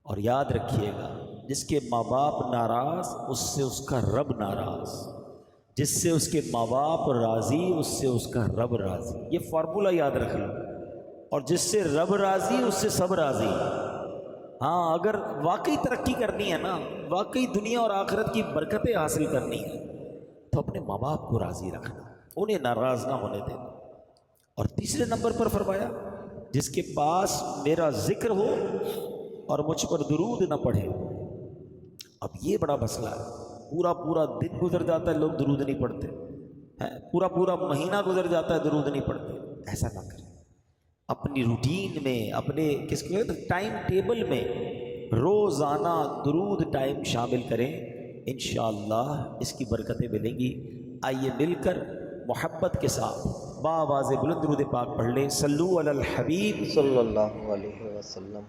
और याद रखिएगा, जिसके माँ बाप नाराज़ उससे उसका रब नाराज़, जिससे उसके माँ बाप राज़ी उससे उसका रब राज़ी। ये फार्मूला याद रख लो। और जिससे रब राज़ी उससे सब राज़ी। हाँ, अगर वाकई तरक्की करनी है ना, वाकई दुनिया और आखिरत की बरकतें हासिल करनी है, तो अपने माँ बाप को राज़ी रखना, उन्हें नाराज़ ना होने देना। और तीसरे नंबर पर फरमाया, जिसके पास मेरा जिक्र हो और मुझ पर दुरूद ना पढ़े। अब ये बड़ा मसला है, पूरा पूरा दिन गुजर जाता है, लोग दुरूद नहीं पढ़ते हैं, पूरा पूरा महीना गुजर जाता है, दुरूद नहीं पढ़ते। ऐसा ना करें, अपनी रूटीन में, अपने किसके टाइम टेबल में रोज़ाना दुरूद टाइम शामिल करें। इंशाअल्लाह इसकी बरकतें मिलेंगी। आइए मिलकर मोहब्बत के साथ बावाज़ बुलंद दुरूद पाक पढ़ लें। सल्लू अलल हबीब सल्लल्लाहु अलैहि वसल्लम।